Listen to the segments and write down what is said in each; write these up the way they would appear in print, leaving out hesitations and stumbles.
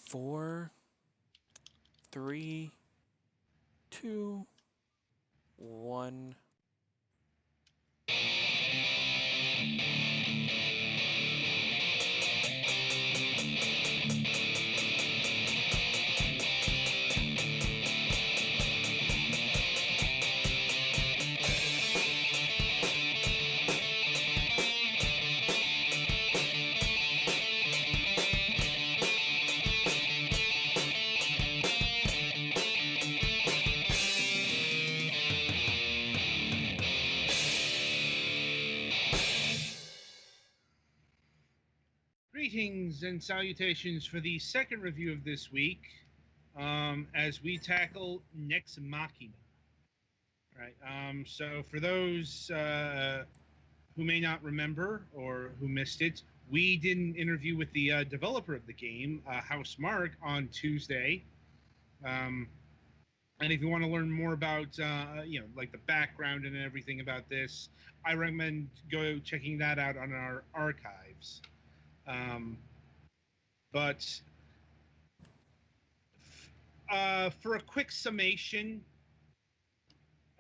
4, 3, 2, 1. Greetings and salutations for the second review of this week, as we tackle Nex Machina. Right. So for those who may not remember or who missed it, we did an interview with the developer of the game, Housemarque, on Tuesday. And if you want to learn more about, like the background and everything about this, I recommend go checking that out on our archives. But for a quick summation,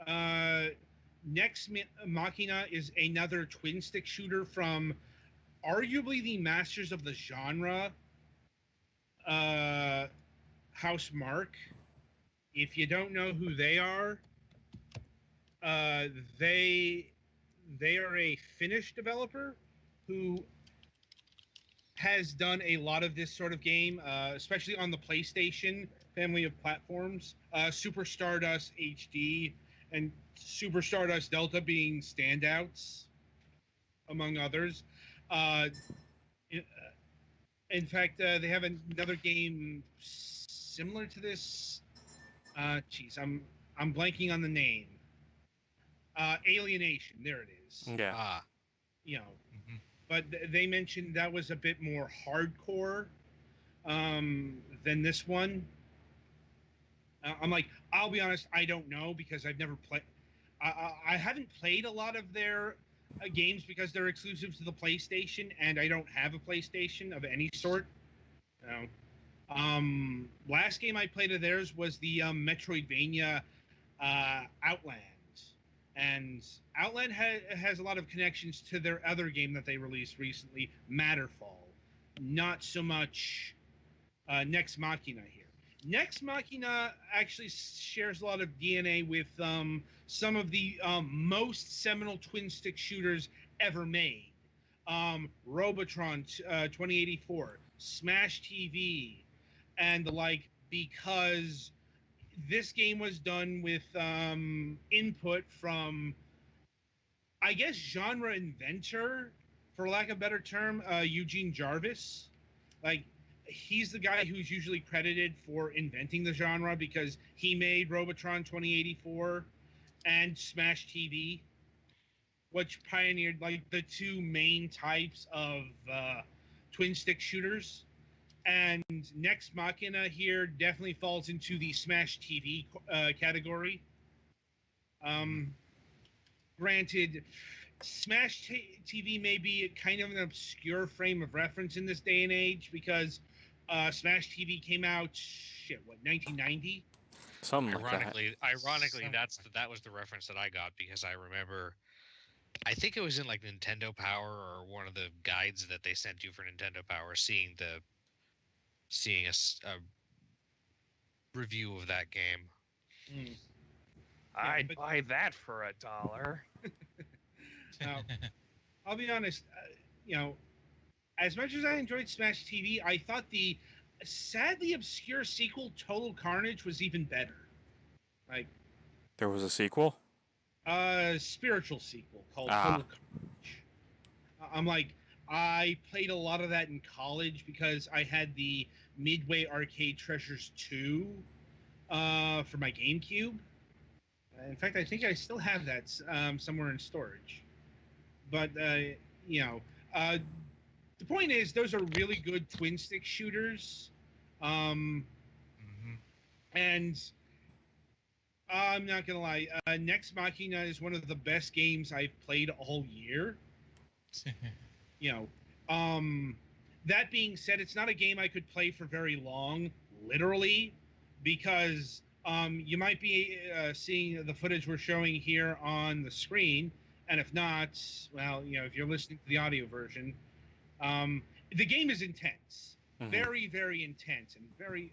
Nex Machina is another twin-stick shooter from arguably the masters of the genre, Housemarque. If you don't know who they are, they are a Finnish developer who has done a lot of this sort of game, especially on the PlayStation family of platforms. Super Stardust HD and Super Stardust Delta being standouts, among others. In fact, they have another game similar to this. I'm blanking on the name. Alienation. There it is. Yeah. But they mentioned that was a bit more hardcore than this one. I'm like, I'll be honest, I don't know because I've never played. I haven't played a lot of their games because they're exclusive to the PlayStation, and I don't have a PlayStation of any sort. Last game I played of theirs was the Metroidvania Outland. And Outland has a lot of connections to their other game that they released recently, Matterfall. Not so much Nex Machina here. Nex Machina actually shares a lot of DNA with some of the most seminal twin-stick shooters ever made. Robotron 2084, Smash TV, and the like, because this game was done with input from, I guess, genre inventor, for lack of a better term, Eugene Jarvis. Like, he's the guy who's usually credited for inventing the genre because he made Robotron 2084 and Smash TV, which pioneered like the two main types of twin stick shooters. And Nex Machina here definitely falls into the Smash TV category. Granted, Smash TV may be kind of an obscure frame of reference in this day and age because Smash TV came out, 1990? Something Ironically, like that was the reference that I got because I remember, I think it was in like Nintendo Power or one of the guides that they sent you for Nintendo Power, seeing a review of that game. I'd buy that for $1. Now, I'll be honest, as much as I enjoyed Smash TV, I thought the sadly obscure sequel, Total Carnage, was even better. Like, there was a sequel? Spiritual sequel called Total Carnage. I'm like, I played a lot of that in college because I had the Midway Arcade Treasures 2 for my GameCube. In fact, I think I still have that somewhere in storage. But, the point is, those are really good twin-stick shooters. And I'm not going to lie, Nex Machina is one of the best games I've played all year. That being said, it's not a game I could play for very long, literally, because you might be seeing the footage we're showing here on the screen, and if not, well, if you're listening to the audio version, the game is intense, very, very intense, and very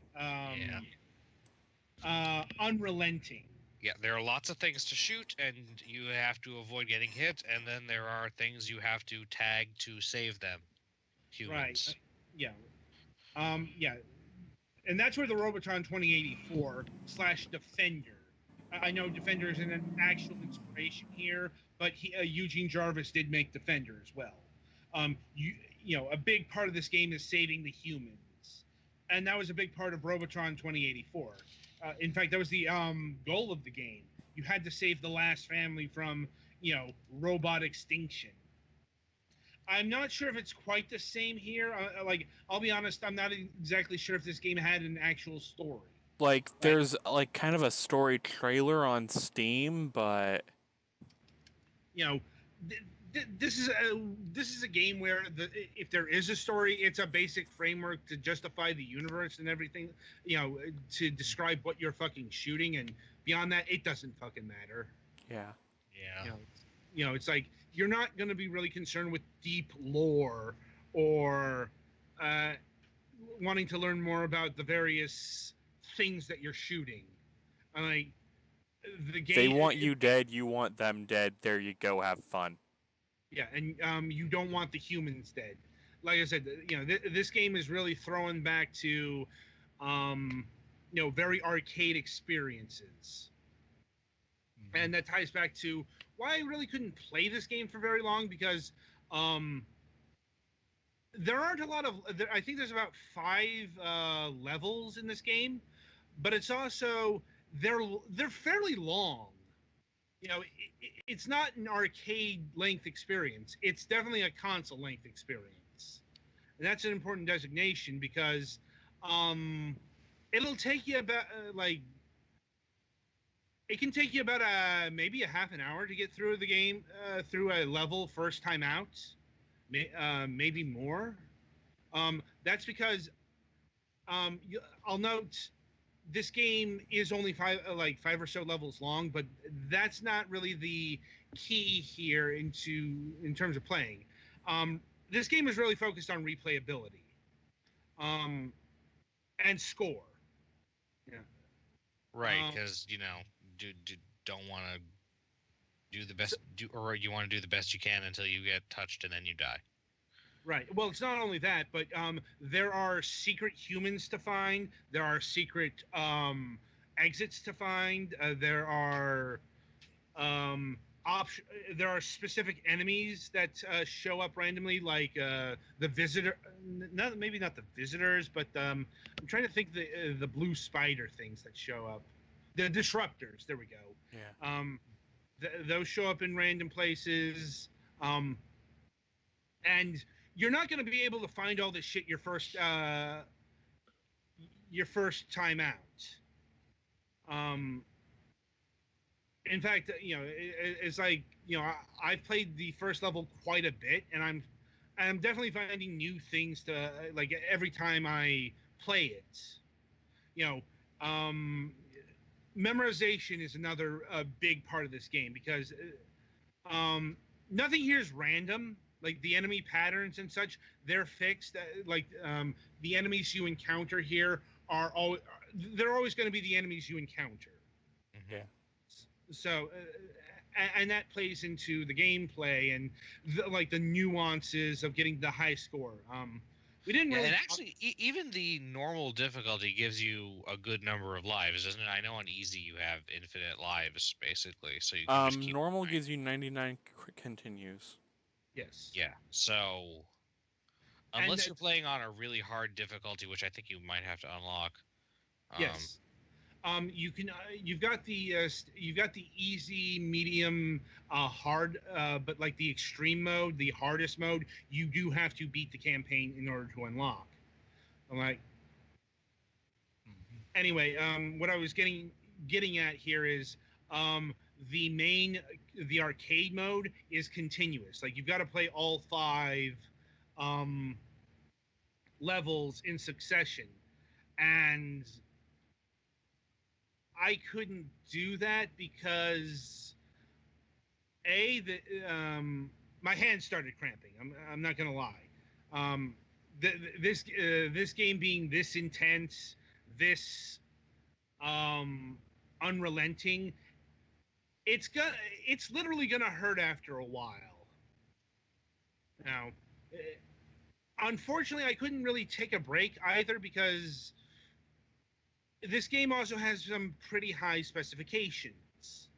unrelenting. Yeah, there are lots of things to shoot, and you have to avoid getting hit, and then there are things you have to tag to save them. Humans. Right. Yeah. Yeah. And that's where the Robotron 2084 / Defender. I know Defender isn't an actual inspiration here, but Eugene Jarvis did make Defender as well. A big part of this game is saving the humans, and that was a big part of Robotron 2084. In fact, that was the goal of the game. You had to save the last family from, robot extinction. I'm not sure if it's quite the same here. I'll be honest, I'm not exactly sure if this game had an actual story. There's kind of a story trailer on Steam, but this is a game where if there is a story, it's a basic framework to justify the universe and everything. To describe what you're fucking shooting, and beyond that, it doesn't fucking matter. Yeah. It's like you're not going to be really concerned with deep lore or wanting to learn more about the various things that you're shooting. The game. They want you dead. You want them dead. There you go. Have fun. Yeah, and you don't want the humans dead. Like I said, this game is really throwing back to, very arcade experiences. And that ties back to why I really couldn't play this game for very long, because there aren't a lot of... I think there's about 5 levels in this game, but it's also... They're fairly long. It's not an arcade-length experience. It's definitely a console-length experience. And that's an important designation, because it'll take you about, it can take you about maybe a half an hour to get through the game, through a level first time out, maybe more. That's because I'll note this game is only 5 or so levels long, but that's not really the key here in terms of playing. This game is really focused on replayability and score. Yeah. Right, because don't want to do the best, or you want to do the best you can until you get touched and then you die. Right. Well, it's not only that, but there are secret humans to find. There are secret exits to find. There are there are specific enemies that show up randomly, like the visitor. Maybe not the visitors, but I'm trying to think the blue spider things that show up. The disruptors. There we go. Yeah. Those show up in random places. And you're not going to be able to find all this shit your first time out. In fact, it's like, I've played the first level quite a bit, and I'm definitely finding new things to every time I play it. Memorization is another big part of this game, because nothing here is random. Like the enemy patterns and such, they're fixed. The enemies you encounter here they're always going to be the enemies you encounter. Yeah. So, and that plays into the gameplay and the nuances of getting the high score. We didn't really. And actually, even the normal difficulty gives you a good number of lives, doesn't it? I know on easy you have infinite lives, basically. So you can just keep normal going. gives you 99 continues. Yes. Yeah. So unless you're playing on a really hard difficulty, which I think you might have to unlock. Yes. You can. You've got the easy, medium, hard, but like the extreme mode, the hardest mode, you do have to beat the campaign in order to unlock. Anyway, what I was getting at here is the arcade mode is continuous. Like you've got to play all 5 levels in succession, and I couldn't do that because my hands started cramping. I'm not gonna lie. Um, this game being this intense, this unrelenting, it's gonna it's literally gonna hurt after a while. Now, unfortunately, I couldn't really take a break either because this game also has some pretty high specifications.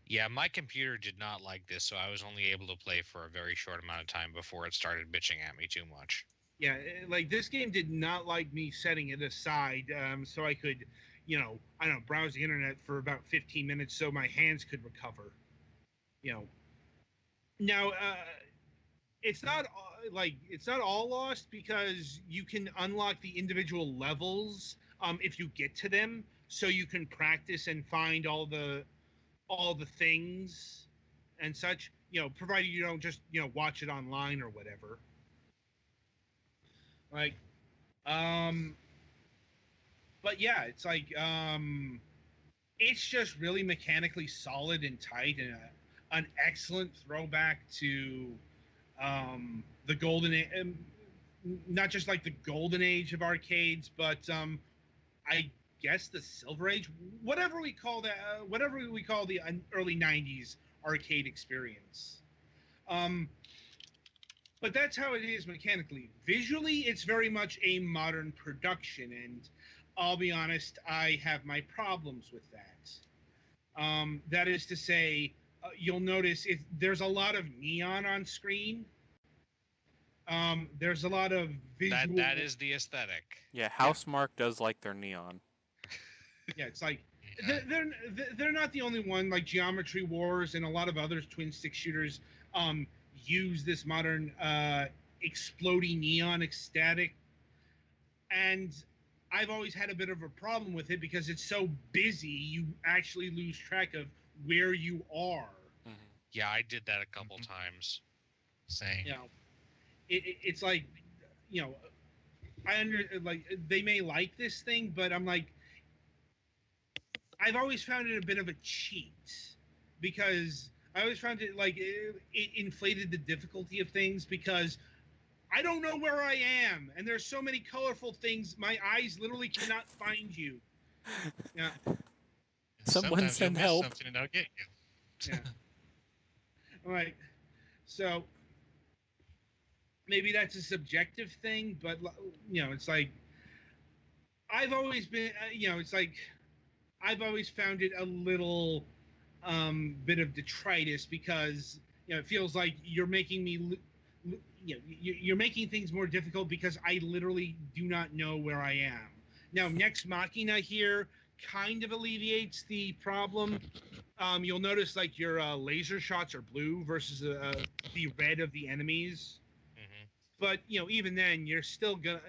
Yeah, my computer did not like this, so I was only able to play for a very short amount of time before it started bitching at me too much. Yeah, like this game did not like me setting it aside, so I could, I don't know, browse the internet for about 15 minutes so my hands could recover. You know, now it's not all lost because you can unlock the individual levels if you get to them, so you can practice and find all the things and such. Provided you don't just watch it online or whatever. Like, um, but yeah, it's like it's just really mechanically solid and tight, and an excellent throwback to the not just like the golden age of arcades, but I guess the silver age, whatever we call that, whatever we call the early '90s arcade experience. But that's how it is mechanically. Visually, it's very much a modern production, and I'll be honest, I have my problems with that. That is to say, you'll notice there's a lot of neon on screen. There's a lot of visual. That is the aesthetic. Yeah, Housemarque does like their neon. Yeah, it's like they're not the only one. Like Geometry Wars and a lot of other twin stick shooters use this modern exploding neon ecstatic, and I've always had a bit of a problem with it because it's so busy you actually lose track of where you are. Mm-hmm. Yeah, I did that a couple times. Same. It's like, like they may like this thing, but I'm like, I've always found it a bit of a cheat because I always found it like it inflated the difficulty of things because I don't know where I am, and there's so many colorful things. My eyes literally cannot find you. Yeah. Someone send help. Something and I'll get you. Yeah. All right. So maybe that's a subjective thing, but it's like I've always been, it's like I've always found it a little bit of detritus because it feels like you're making me. You're making things more difficult because I literally do not know where I am. Now, Next Machina here kind of alleviates the problem. You'll notice like your laser shots are blue versus the red of the enemies. Mm-hmm. But even then, you're still gonna,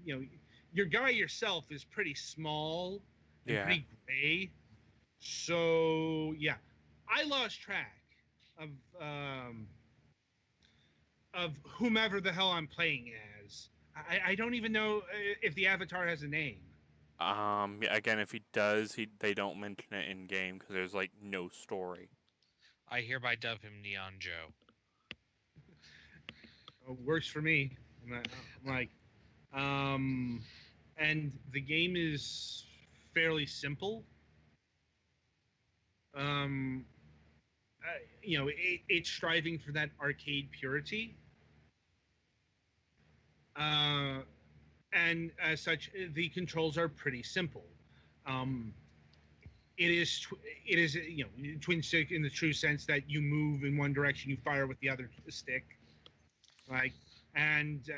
your guy yourself is pretty small and pretty gray. So yeah, I lost track of whomever the hell I'm playing as. I don't even know if the avatar has a name. Again, if he does, they don't mention it in game because there's like no story. I hereby dub him Neon Joe. Works for me. I'm like, and the game is fairly simple. It's striving for that arcade purity. And as such, the controls are pretty simple. It is twin stick in the true sense that you move in one direction, you fire with the other stick, like, and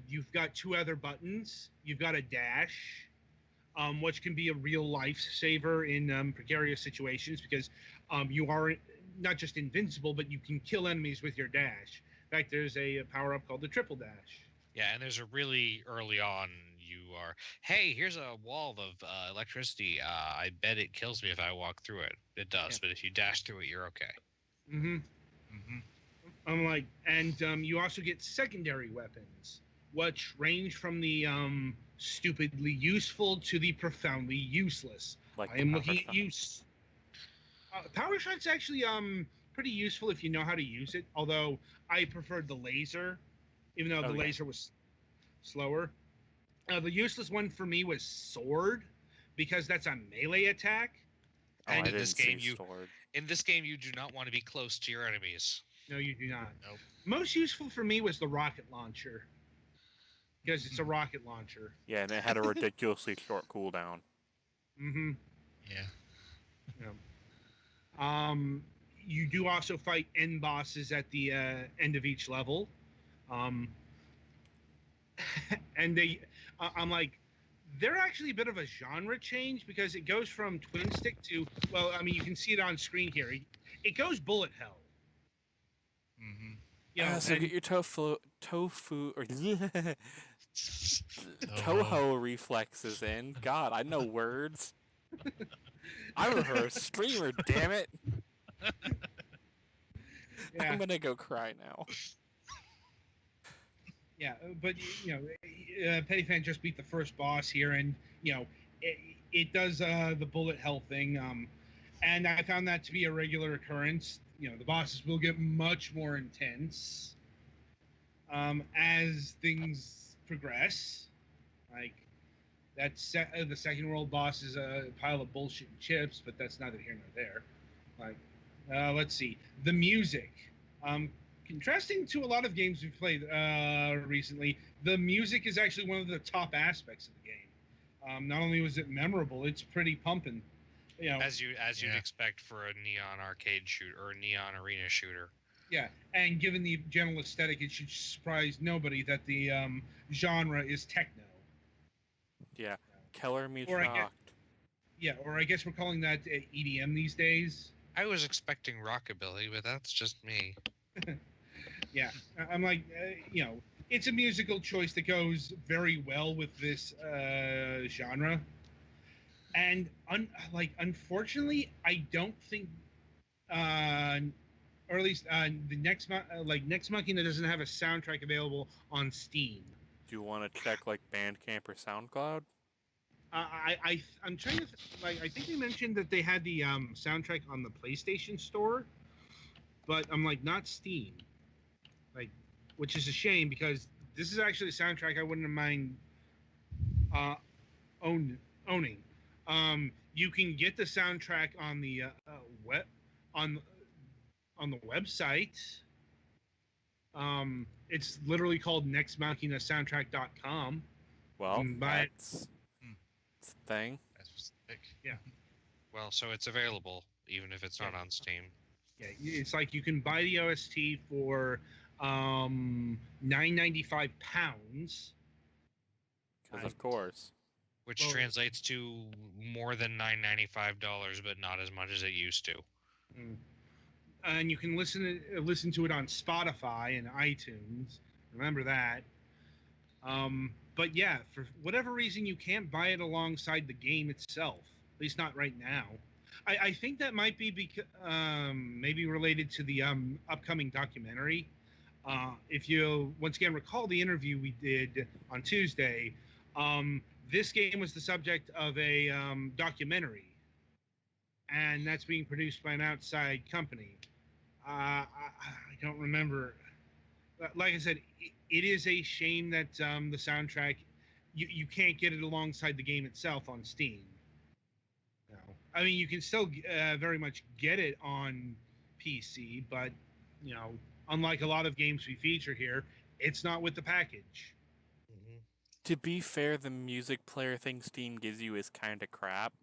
you've got two other buttons. You've got a dash, which can be a real lifesaver in precarious situations because you are not just invincible, but you can kill enemies with your dash. In fact, there's a power up called the triple dash. Yeah, and there's a really early on, hey, here's a wall of electricity. I bet it kills me if I walk through it. It does, but if you dash through it, you're okay. Mm-hmm. Mm-hmm. I'm like, and you also get secondary weapons, which range from the stupidly useful to the profoundly useless. Like I am the looking power at use. Power shot's actually pretty useful if you know how to use it. Although I preferred the laser, even though Oh, the yeah. laser was slower. The useless one for me was sword, because that's a melee attack. Oh, And I in this didn't game, see sword. in this game, you do not want to be close to your enemies. No, you do not. Nope. Most useful for me was the rocket launcher, because it's a rocket launcher. Yeah, and it had a ridiculously short cooldown. Mm-hmm. Yeah. You do also fight end bosses at the end of each level. And I'm like, they're actually a bit of a genre change, because it goes from twin stick to, well, I mean, you can see it on screen here. It goes bullet hell. Mm-hmm. You know, So and, get your tofu or Toho reflexes in. God, I know words. I'm a streamer, damn it. yeah, I'm gonna go cry now. yeah, but Petty Fan just beat the first boss here, and it does the bullet hell thing, and I found that to be a regular occurrence. The bosses will get much more intense as things progress. Like the second world boss is a pile of bullshit and chips, but that's neither here nor there. Like, let's see, the music. Contrasting to a lot of games we've played recently, the music is actually one of the top aspects of the game. Not only was it memorable, it's pretty pumping. As you'd expect for a neon arcade shooter or a neon arena shooter. Yeah, and given the general aesthetic, it should surprise nobody that the genre is techno. Yeah, Keller me Or I shocked. or I guess we're calling that EDM these days. I was expecting rockabilly, but that's just me. Yeah, I'm like, it's a musical choice that goes very well with this genre, and unfortunately, I don't think, or at least the Next Machina doesn't have a soundtrack available on Steam. Do you want to check like Bandcamp or SoundCloud? I'm trying to I think they mentioned that they had the soundtrack on the PlayStation Store, but I'm like, not Steam, which is a shame, because this is actually a soundtrack I wouldn't mind owning. You can get the soundtrack on the web on the website. It's literally called nextmachinasoundtrack.com. Well, Buy it's a thing. That's specific. Yeah. Well, so it's available even if it's not on Steam. Yeah, it's like you can buy the OST for £9.95. Because of course. Which translates to more than $9.95, but not as much as it used to. And you can listen to it on Spotify and iTunes. Remember that. But yeah, for whatever reason, you can't buy it alongside the game itself. At least not right now. I think that might be maybe related to the upcoming documentary. If you once again recall the interview we did on Tuesday, this game was the subject of a documentary, and that's being produced by an outside company. I don't remember. Like I said, it is a shame that the soundtrack, you can't get it alongside the game itself on Steam. No. I mean, you can still very much get it on PC, but unlike a lot of games we feature here, it's not with the package. Mm-hmm. To be fair, the music player thing Steam gives you is kind of crap.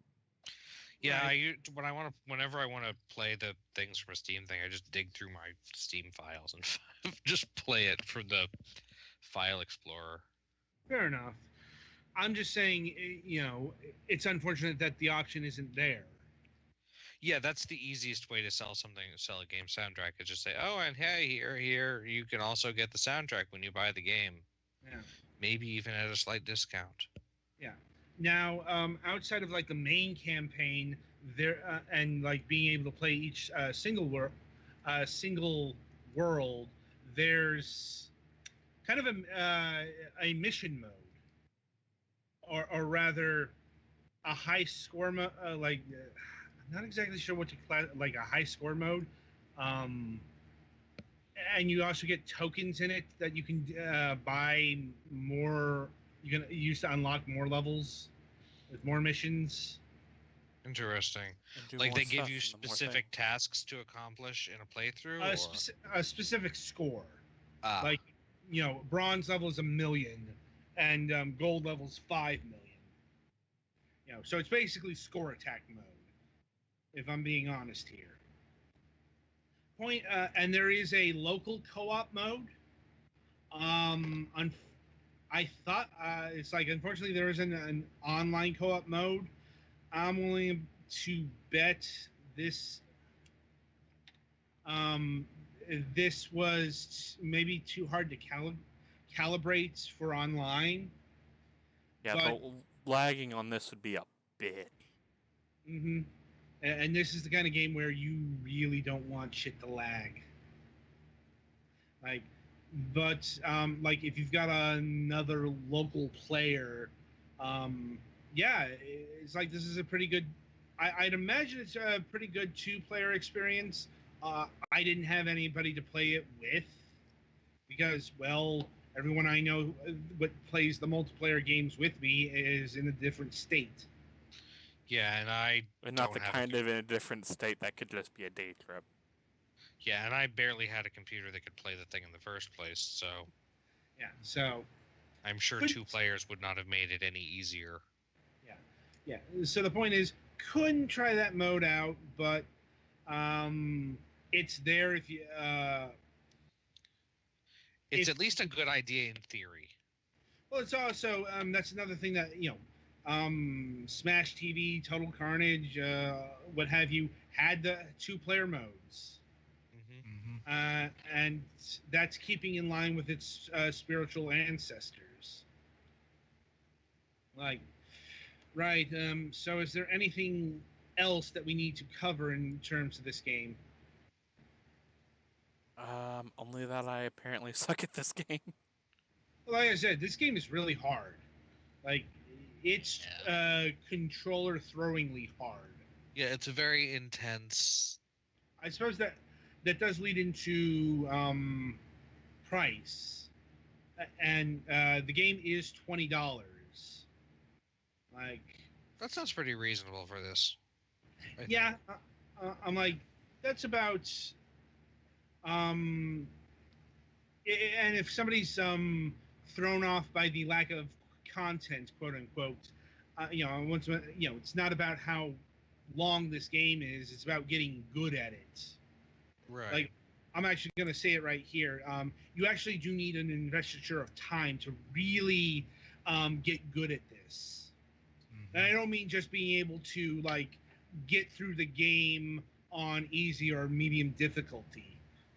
Yeah, whenever I want to play the things from a Steam thing, I just dig through my Steam files and just play it from the file explorer. Fair enough. I'm just saying, it's unfortunate that the option isn't there. Yeah, that's the easiest way to sell a game soundtrack, is just say, oh, and hey, here, you can also get the soundtrack when you buy the game. Yeah. Maybe even at a slight discount. Yeah. Now, outside of like the main campaign, there and like being able to play each single world, there's kind of a mission mode, or rather a high score mode. I'm not exactly sure what to class like a high score mode. Um, and you also get tokens in it that you can buy more. You can use to unlock more levels with more missions. Interesting. And do Like more they give stuff you and the more specific things. tasks to accomplish in a playthrough, or A specific score. ah, Like, bronze level is 1,000,000, and gold level is 5,000,000. So it's basically score attack mode, if I'm being honest here. And there is a local co-op mode. Um, un- I thought it's like unfortunately there isn't an online co-op mode. I'm willing to bet this um, this was maybe too hard to calibrate for online. Yeah, But the lagging on this would be a bit. hmm and this is the kind of game where you really don't want shit to lag. Like, but like if you've got another local player, yeah, it's like this is a pretty good. I'd imagine it's a pretty good two-player experience. I didn't have anybody to play it with because, well, everyone I know what plays the multiplayer games with me is in a different state. yeah, and I And not don't the have kind of in a different state that could just be a day trip. yeah, and I barely had a computer that could play the thing in the first place, so Yeah, so I'm sure But- 2 players would not have made it any easier. yeah. So the point is, couldn't try that mode out, but it's there if you. It's If- at least a good idea in theory. Well, it's also that's another thing that Smash TV, Total Carnage, what have you, had the two-player modes, and that's keeping in line with its spiritual ancestors. Like, right. So, is there anything else that we need to cover in terms of this game? Only that I apparently suck at this game. Like I said, this game is really hard. Like, it's controller throwingly hard. Yeah, it's a very intense. I suppose that does lead into price, and the game is $20. Like, That sounds pretty reasonable for this. I think. yeah, I'm like, that's about and if somebody's thrown off by the lack of content, quote unquote, it's not about how long this game is; it's about getting good at it. Right. Like, I'm actually going to say it right here. You actually do need an investiture of time to really get good at this. And I don't mean just being able to like get through the game on easy or medium difficulty.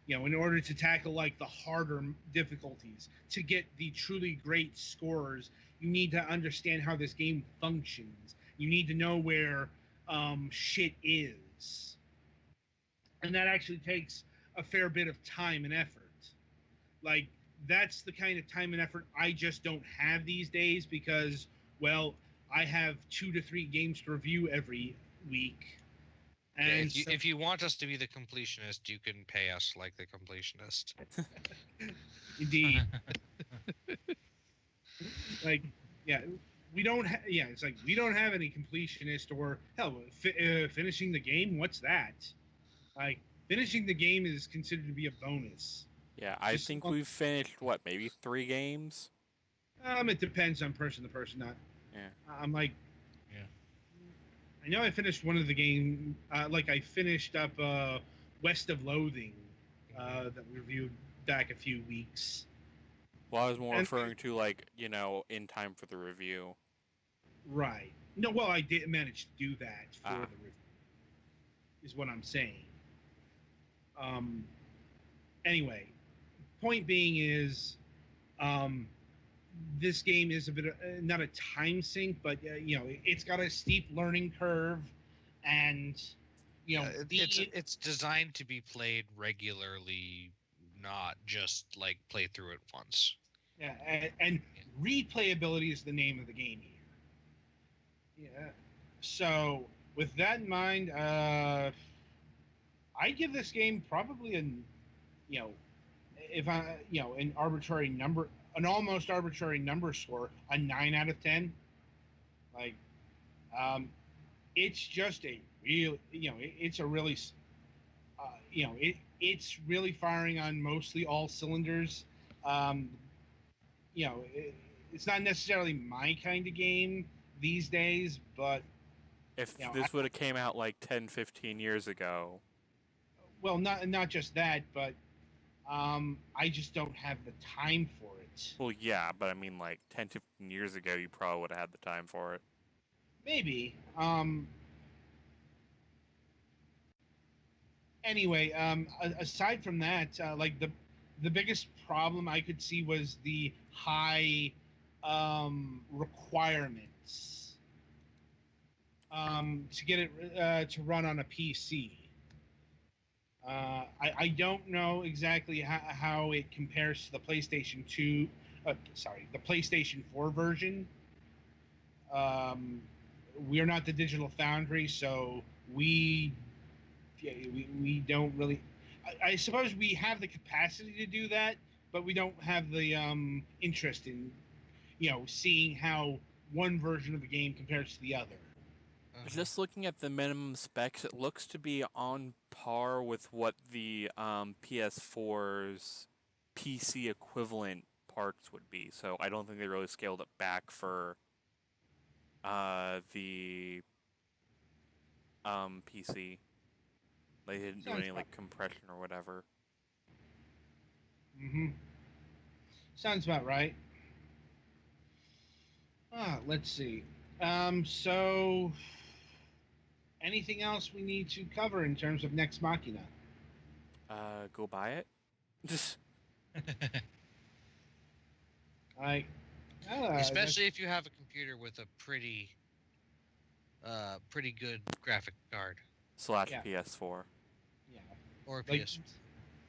In order to tackle like the harder difficulties, to get the truly great scores, you need to understand how this game functions. You need to know where shit is, and that actually takes a fair bit of time and effort. Like, that's the kind of time and effort I just don't have these days because, well, I have 2 to 3 games to review every week. Yeah, And if you want us to be the completionist, you can pay us like the completionist. indeed, like, yeah, we don't. It's like we don't have any completionist or hell, finishing the game. What's that? Like, finishing the game is considered to be a bonus. Yeah, I Just- think we've finished maybe 3 games. It depends on person to person. Not. Yeah. I'm like. Yeah. I know I finished one of the game. Like, I finished up West of Loathing that we reviewed back a few weeks. Well, I was more And- referring to in time for the review. Right. No, well, I did manage to do that for Ah. the review. Is what I'm saying. Anyway, point being is, this game is a bit of, not a time sink, but it's got a steep learning curve, and It's designed to be played regularly, not just like play through it once. Yeah, and replayability is the name of the game here. Yeah. So with that in mind, I give this game probably you know, if I, an arbitrary number, an almost arbitrary number score, a 9 out of 10. Like, it's just a real, it's a really, it's really firing on mostly all cylinders. Um, it's not necessarily my kind of game these days, but If you know, this would have came out like 10, 15 years ago. well, not just that, but I just don't have the time for it. Well, yeah, but I mean, like 10, 15 years ago, you probably would have had the time for it. Maybe. Anyway, aside from that, like the biggest problem I could see was the high requirements to get it to run on a PC. I don't know exactly how it compares to the PlayStation 2, the PlayStation 4 version. We're not the Digital Foundry, so we don't really. I suppose we have the capacity to do that, but we don't have the interest in, seeing how one version of the game compares to the other. Just looking at the minimum specs, it looks to be on par with what the PS4's PC equivalent parts would be. So I don't think they really scaled it back for the PC. They didn't do any like compression or whatever. Mm-hmm. Sounds about right. Let's see. So anything else we need to cover in terms of Next Machina? Go buy it. Especially if you have a computer with a pretty good graphic card. / PS4. Yeah. Or Like, PS.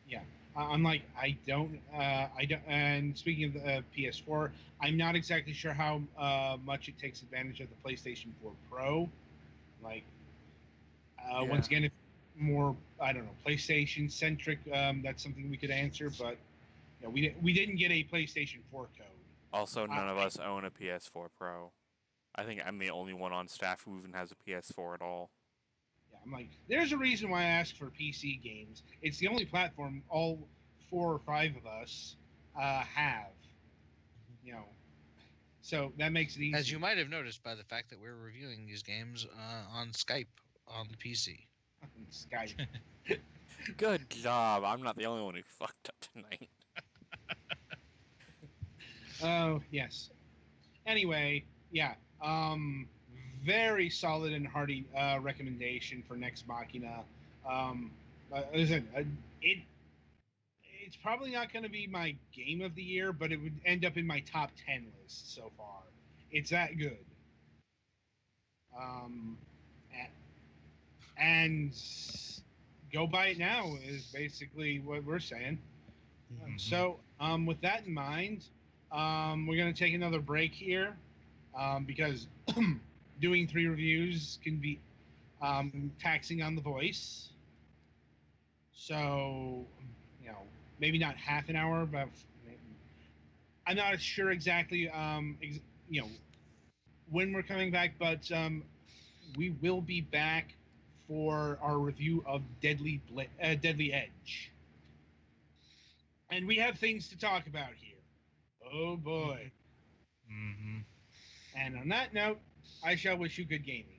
Yeah. I'm like, I don't. And speaking of the PS4, I'm not exactly sure how much it takes advantage of the PlayStation 4 Pro. Like, once again, if more, I don't know, PlayStation centric, that's something we could answer. But we didn't get a PlayStation 4 code. Also, none of us own a PS4 Pro. I think I'm the only one on staff who even has a PS4 at all. Yeah, I'm like, there's a reason why I ask for PC games. It's the only platform all 4 or 5 of us have. So that makes it easy. As you might have noticed by the fact that we're reviewing these games on Skype on the PC. Skype. Good job. I'm not the only one who fucked up tonight. Oh, yes. Anyway, yeah. Very solid and hearty recommendation for Next Machina. Listen, it's probably not going to be my game of the year, but it would end up in my top 10 list so far. It's that good. And go buy it now is basically what we're saying. Mm-hmm. So, with that in mind, we're going to take another break here because doing 3 reviews can be taxing on the voice. So, maybe not half an hour, but I'm not sure exactly, when we're coming back, but we will be back for our review of Deadly Edge. And we have things to talk about here. Oh boy. Mm-hmm. And on that note, I shall wish you good gaming.